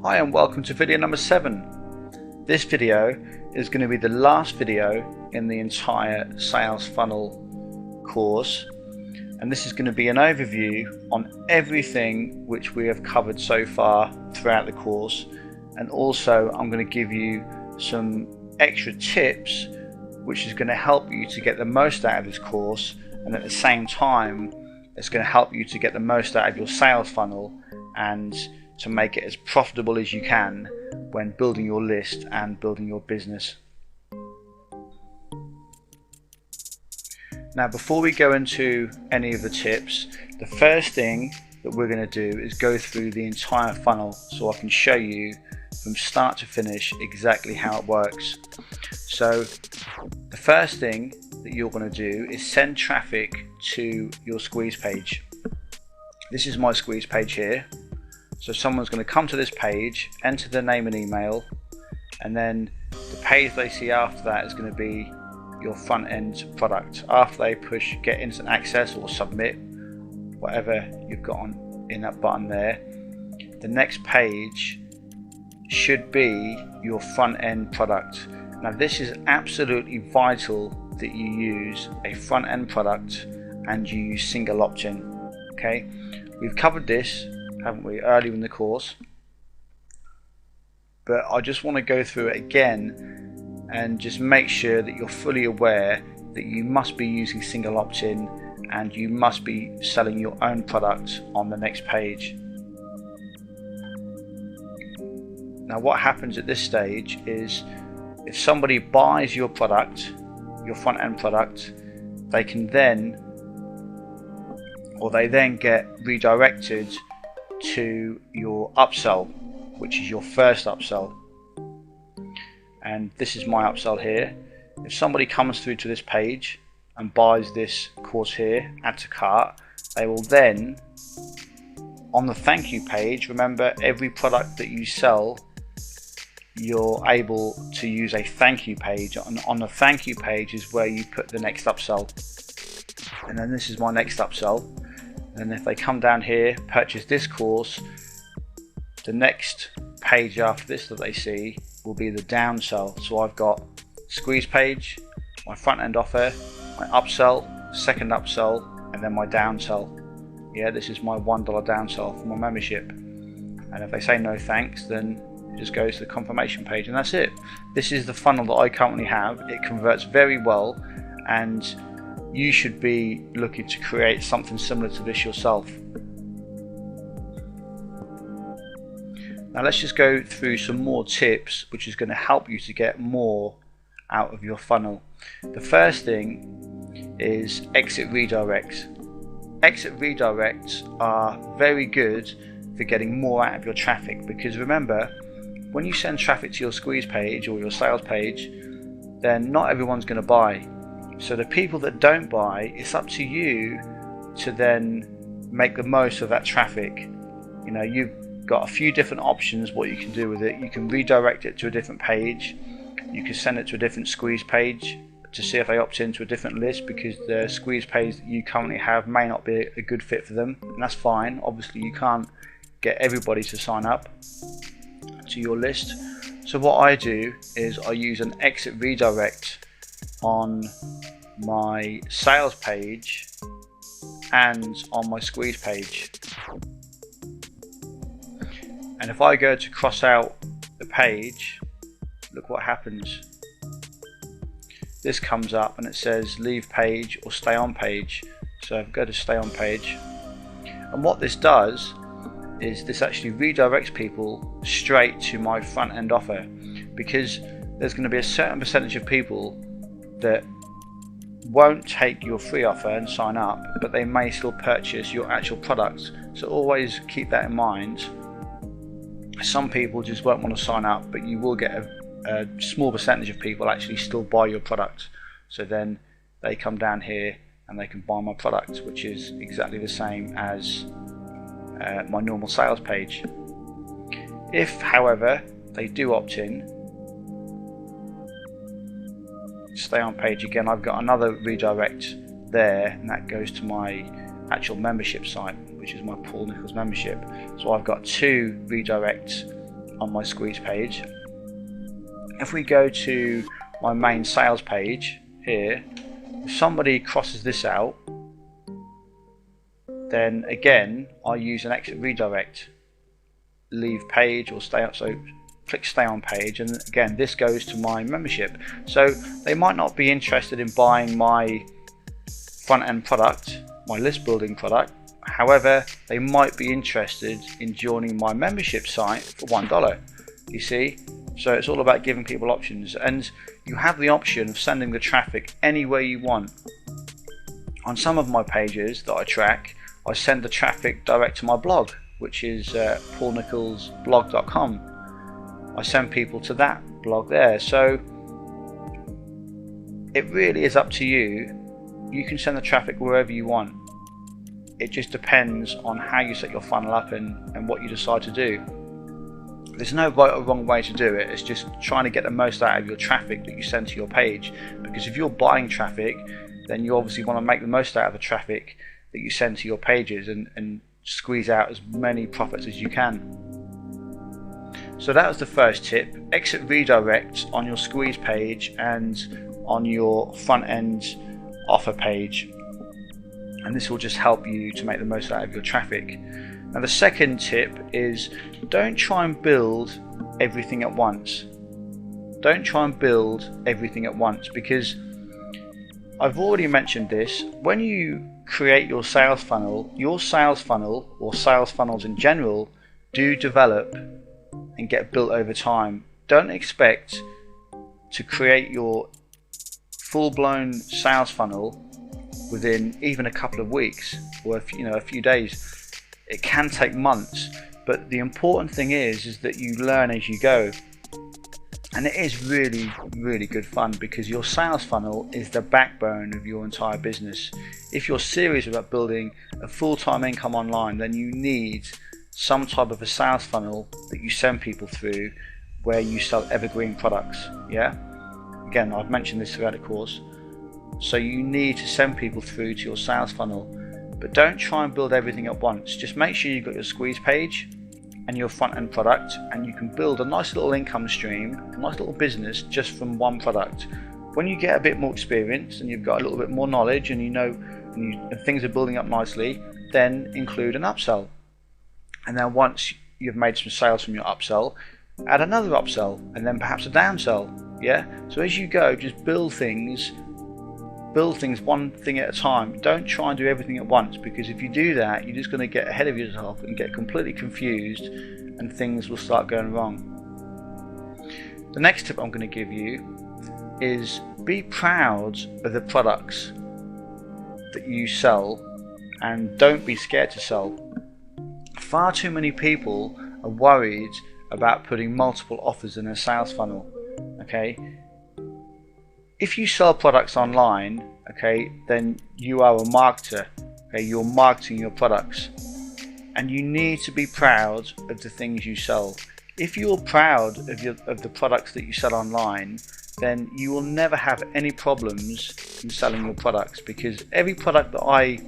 Hi and welcome to video number 7. This video is going to be the last video in the entire sales funnel course, and this is going to be an overview on everything which we have covered so far throughout the course, and also I'm going to give you some extra tips which is going to help you to get the most out of this course, and at the same time it's going to help you to get the most out of your sales funnel and to make it as profitable as you can when building your list and building your business. Now, before we go into any of the tips, the first thing that we're going to do is go through the entire funnel so I can show you from start to finish exactly how it works. So the first thing that you're going to do is send traffic to your squeeze page. This is my squeeze page here. So someone's going to come to this page, enter their name and email, and then the page they see after that is going to be your front end product. After they push get instant access or submit, whatever you've got on in that button there, the next page should be your front end product. Now this is absolutely vital that you use a front end product and you use single opt-in. Okay, we've covered this, haven't we, earlier in the course, but I just want to go through it again and just make sure that you're fully aware that you must be using single opt-in and you must be selling your own product on the next page. Now what happens at this stage is if somebody buys your product, your front end product, they can then, or they then get redirected to your upsell, which is your first upsell. And this is my upsell here. If somebody comes through to this page and buys this course here, add to cart, they will then, on the thank you page, remember every product that you sell, you're able to use a thank you page. On the thank you page is where you put the next upsell. And then this is my next upsell. And if they come down here, purchase this course, the next page after this that they see will be the downsell. So I've got squeeze page, my front end offer, my upsell, second upsell, and then my downsell. Yeah, this is my $1 downsell for my membership. And if they say no thanks, then it just goes to the confirmation page, and that's it. This is the funnel that I currently have. It converts very well, and you should be looking to create something similar to this yourself. Now let's just go through some more tips which is going to help you to get more out of your funnel. The first thing is exit redirects. Exit redirects are very good for getting more out of your traffic, because remember, when you send traffic to your squeeze page or your sales page, then not everyone's going to buy. So the people that don't buy, it's up to you to then make the most of that traffic. You know, you've got a few different options what you can do with it. You can redirect it to a different page. You can send it to a different squeeze page to see if they opt into a different list, because the squeeze page that you currently have may not be a good fit for them, and that's fine. Obviously you can't get everybody to sign up to your list. So what I do is I use an exit redirect on my sales page and on my squeeze page. And if I go to cross out the page, look what happens. This comes up and it says leave page or stay on page. So go to stay on page, and what this does is this actually redirects people straight to my front end offer, because there's going to be a certain percentage of people that won't take your free offer and sign up, but they may still purchase your actual product. So always keep that in mind. Some people just won't want to sign up, but you will get a small percentage of people actually still buy your product. So then they come down here and they can buy my product, which is exactly the same as my normal sales page. If, however, they do opt in, stay on page again, I've got another redirect there, and that goes to my actual membership site, which is my Paul Nichols membership. So I've got two redirects on my squeeze page. If we go to my main sales page here, if somebody crosses this out, then again I use an exit redirect, leave page or stay up, so click stay on page, and again this goes to my membership. So they might not be interested in buying my front end product, my list building product, however they might be interested in joining my membership site for $1, you see. So it's all about giving people options, and you have the option of sending the traffic anywhere you want. On some of my pages that I track, I send the traffic direct to my blog, which is paulnicholsblog.com. I send people to that blog there. So it really is up to you. You can send the traffic wherever you want. It just depends on how you set your funnel up and what you decide to do. There's no right or wrong way to do it. It's just trying to get the most out of your traffic that you send to your page, because if you're buying traffic, then you obviously want to make the most out of the traffic that you send to your pages and squeeze out as many profits as you can. So that was the first tip: exit redirect on your squeeze page and on your front end offer page, and this will just help you to make the most out of your traffic. Now the second tip is, don't try and build everything at once. Don't try and build everything at once, because I've already mentioned this. When you create your sales funnel or sales funnels in general do develop and get built over time. Don't expect to create your full-blown sales funnel within even a couple of weeks or a few days. It can take months, but the important thing is that you learn as you go. And it is really, really good fun, because your sales funnel is the backbone of your entire business. If you're serious about building a full-time income online, then you need some type of a sales funnel that you send people through where you sell evergreen products. Yeah? Again, I've mentioned this throughout the course. So you need to send people through to your sales funnel, but don't try and build everything at once. Just make sure you've got your squeeze page and your front end product, and you can build a nice little income stream, a nice little business just from one product. When you get a bit more experience and you've got a little bit more knowledge and and things are building up nicely, then include an upsell. And then once you've made some sales from your upsell, add another upsell, and then perhaps a downsell. Yeah. So as you go, just build things one thing at a time. Don't try and do everything at once, because if you do that, you're just going to get ahead of yourself and get completely confused, and things will start going wrong. The next tip I'm going to give you is be proud of the products that you sell, and don't be scared to sell. Far too many people are worried about putting multiple offers in a sales funnel. Okay, if you sell products online, okay, then you are a marketer. Okay, you're marketing your products, and you need to be proud of the things you sell. If you're proud of the products that you sell online, then you will never have any problems in selling your products, because every product that I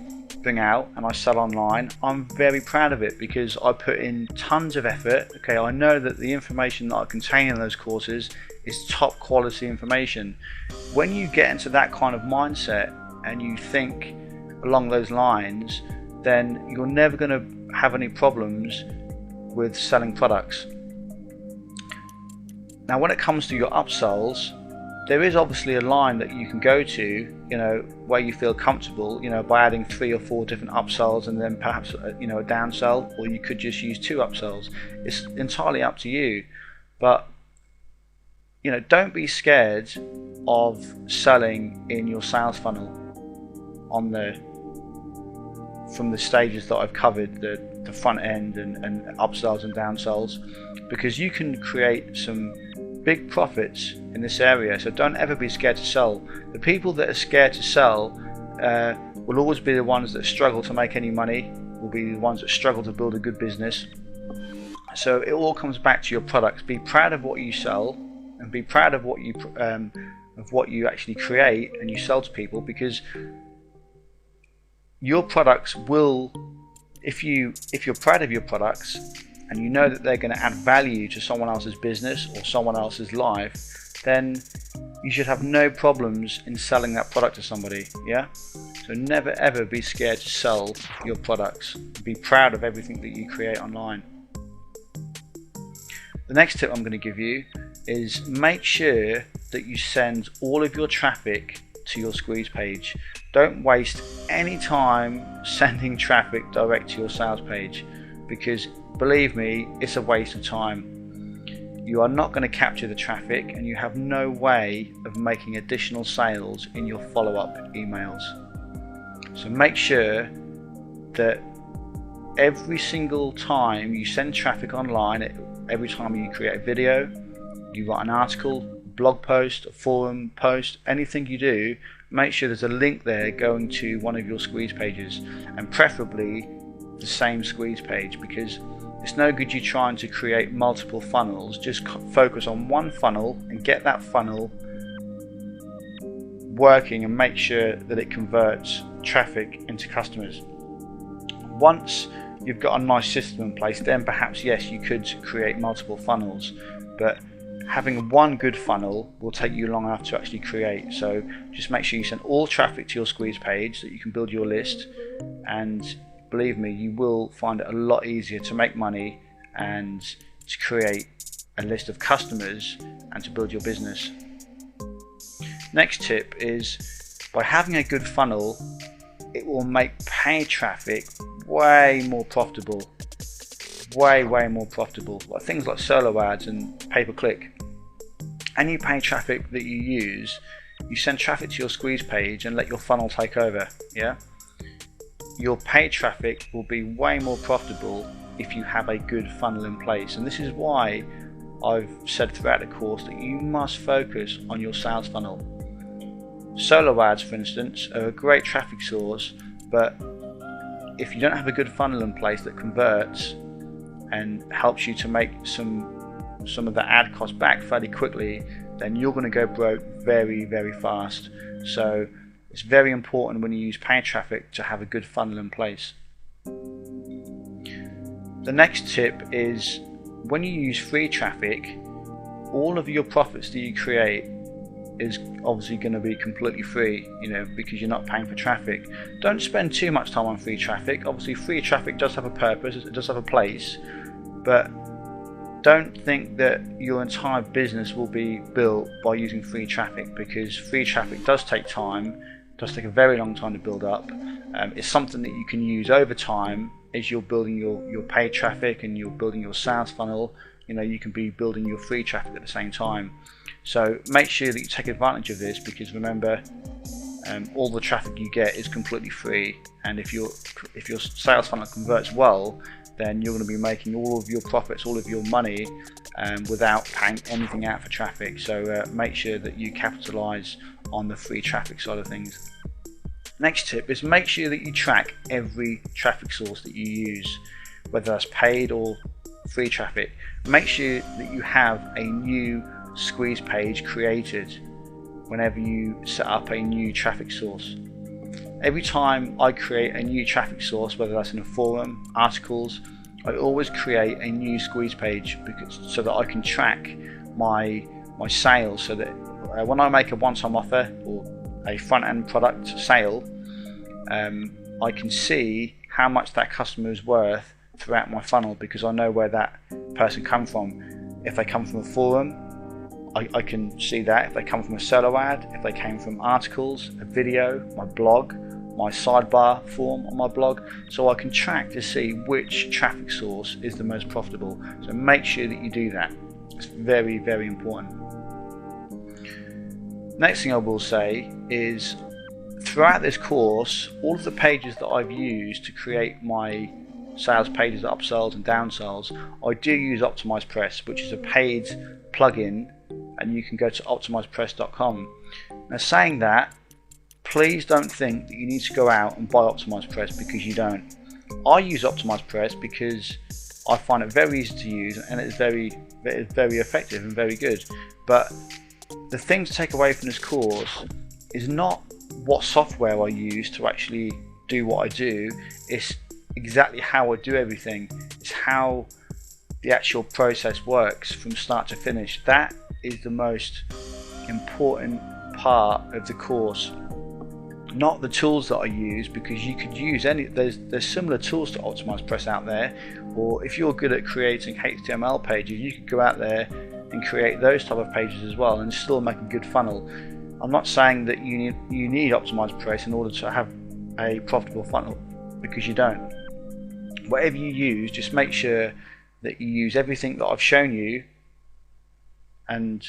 bring out and I sell online, I'm very proud of it, because I put in tons of effort. Okay, I know that the information that I contain in those courses is top quality information. When you get into that kind of mindset and you think along those lines, then you're never going to have any problems with selling products. Now when it comes to your upsells, there is obviously a line that you can go to, where you feel comfortable, by adding 3 or 4 different upsells and then perhaps a downsell, or you could just use 2 upsells. It's entirely up to you. But don't be scared of selling in your sales funnel from the stages that I've covered, the front end and upsells and downsells, because you can create some big profits in this area. So don't ever be scared to sell. The people that are scared to sell will always be the ones that struggle to make any money, will be the ones that struggle to build a good business. So it all comes back to your products. Be proud of what you sell, and be proud of what you actually create and you sell to people, because your products will, if you're proud of your products and you know that they're going to add value to someone else's business or someone else's life, then you should have no problems in selling that product to somebody. Yeah, so never ever be scared to sell your products. Be proud of everything that you create online. The next tip I'm going to give you is make sure that you send all of your traffic to your squeeze page. Don't waste any time sending traffic direct to your sales page, because believe me, it's a waste of time. You are not going to capture the traffic, and you have no way of making additional sales in your follow-up emails. So make sure that every single time you send traffic online, every time you create a video, you write an article, blog post, a forum post, anything you do, make sure there's a link there going to one of your squeeze pages, and preferably the same squeeze page, because it's no good you trying to create multiple funnels. Just focus on one funnel and get that funnel working, and make sure that it converts traffic into customers. Once you've got a nice system in place, then perhaps yes, you could create multiple funnels, but having one good funnel will take you long enough to actually create. So just make sure you send all traffic to your squeeze page so that you can build your list, and believe me, you will find it a lot easier to make money and to create a list of customers and to build your business. Next tip is, by having a good funnel, it will make paid traffic way more profitable. Way more profitable. Like things like solo ads and pay-per-click. Any paid traffic that you use, you send traffic to your squeeze page and let your funnel take over. Yeah, your paid traffic will be way more profitable if you have a good funnel in place. And this is why I've said throughout the course that you must focus on your sales funnel. Solo ads, for instance, are a great traffic source, but if you don't have a good funnel in place that converts and helps you to make some of the ad cost back fairly quickly, then you're going to go broke very fast. So it's very important when you use paid traffic to have a good funnel in place. The next tip is, when you use free traffic, all of your profits that you create is obviously going to be completely free, because you're not paying for traffic. Don't spend too much time on free traffic. Obviously free traffic does have a purpose, it does have a place, but don't think that your entire business will be built by using free traffic, because free traffic does take time, does take a very long time to build up. It's something that you can use over time as you're building your paid traffic and you're building your sales funnel. You can be building your free traffic at the same time. So make sure that you take advantage of this, because remember, all the traffic you get is completely free, and if your sales funnel converts well, then you're going to be making all of your profits, all of your money, without paying anything out for traffic. So make sure that you capitalize on the free traffic side of things. Next tip is, make sure that you track every traffic source that you use, whether that's paid or free traffic. Make sure that you have a new squeeze page created whenever you set up a new traffic source. Every time I create a new traffic source, whether that's in a forum, articles, I always create a new squeeze page, so that I can track my sales, so that when I make a one-time offer or a front-end product sale, I can see how much that customer is worth throughout my funnel, because I know where that person come from. If they come from a forum, I can see that. If they come from a solo ad, if they came from articles, a video, my blog, my sidebar form on my blog, so I can track to see which traffic source is the most profitable. So make sure that you do that. It's very important. Next thing I will say is, throughout this course, all of the pages that I've used to create my sales pages, upsells and downsells, I do use OptimizePress, which is a paid plugin, and you can go to optimizepress.com. Now, saying that, please don't think that you need to go out and buy OptimizePress, because you don't. I use OptimizePress because I find it very easy to use, and it's very effective and very good. But the thing to take away from this course is not what software I use to actually do what I do, it's exactly how I do everything. It's how the actual process works from start to finish. That is the most important part of the course, not the tools that I use, because you could use there's similar tools to OptimizePress out there, or if you're good at creating HTML pages, you could go out there and create those type of pages as well and still make a good funnel. I'm not saying that you need OptimizePress in order to have a profitable funnel, because you don't. Whatever you use, just make sure that you use everything that I've shown you, and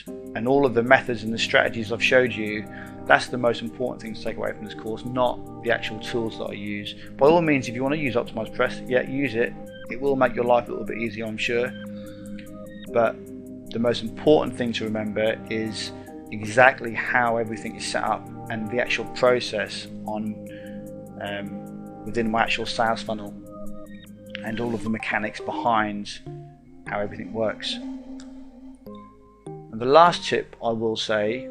all of the methods and the strategies I've showed you. That's the most important thing to take away from this course, not the actual tools that I use. By all means, if you want to use OptimizePress, yeah, use it. It will make your life a little bit easier, I'm sure. But the most important thing to remember is exactly how everything is set up and the actual process on within my actual sales funnel, and all of the mechanics behind how everything works. And the last tip I will say,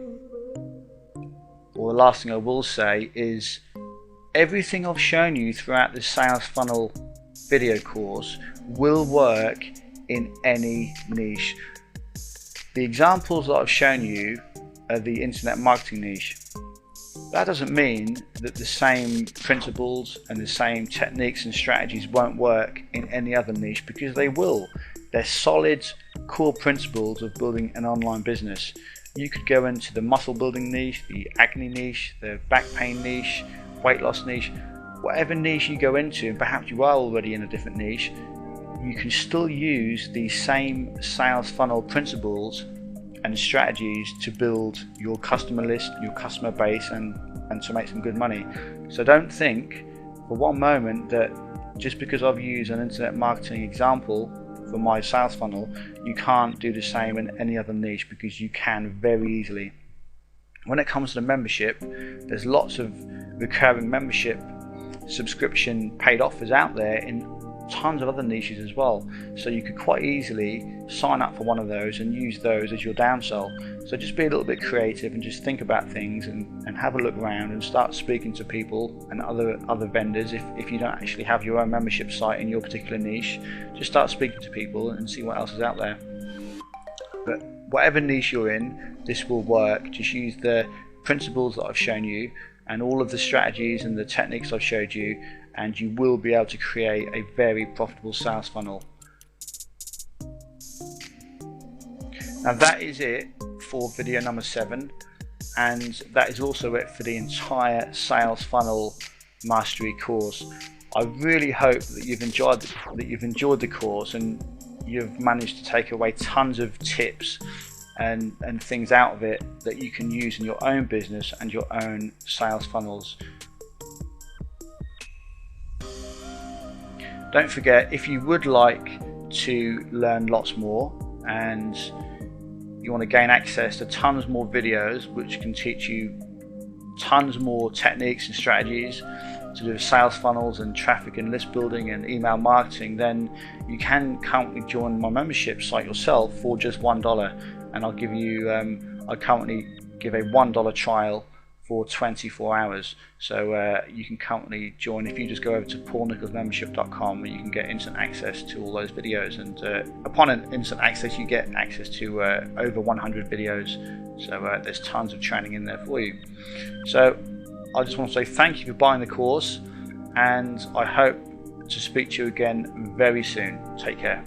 or the last thing I will say, is everything I've shown you throughout the sales funnel video course will work in any niche. The examples that I've shown you are the internet marketing niche. That doesn't mean that the same principles and the same techniques and strategies won't work in any other niche, because they will. They're solid core principles of building an online business. You could go into the muscle building niche, the acne niche, the back pain niche, weight loss niche. Whatever niche you go into, and perhaps you are already in a different niche, you can still use these same sales funnel principles and strategies to build your customer list, your customer base, and to make some good money. So don't think for one moment that just because I've used an internet marketing example for my sales funnel, you can't do the same in any other niche, because you can very easily. When it comes to the membership, there's lots of recurring membership subscription paid offers out there in tons of other niches as well, so you could quite easily sign up for one of those and use those as your downsell. So just be a little bit creative and just think about things, and have a look around and start speaking to people and other vendors. If you don't actually have your own membership site in your particular niche, just start speaking to people and see what else is out there. But whatever niche you're in, this will work. Just use the principles that I've shown you and all of the strategies and the techniques I've showed you, and you will be able to create a very profitable sales funnel. Now that is it for video number 7, and that is also it for the entire sales funnel mastery course. I really hope that you've enjoyed the course, and you've managed to take away tons of tips and things out of it that you can use in your own business and your own sales funnels. Don't forget, if you would like to learn lots more and you want to gain access to tons more videos which can teach you tons more techniques and strategies to do with sales funnels and traffic and list building and email marketing, then you can currently join my membership site yourself for just $1, and I'll give you I currently give a $1 trial for 24 hours. So you can currently join if you just go over to paulnicholsmembership.com, and you can get instant access to all those videos, and upon an instant access you get access to over 100 videos. So there's tons of training in there for you. So I just want to say thank you for buying the course, and I hope to speak to you again very soon. Take care.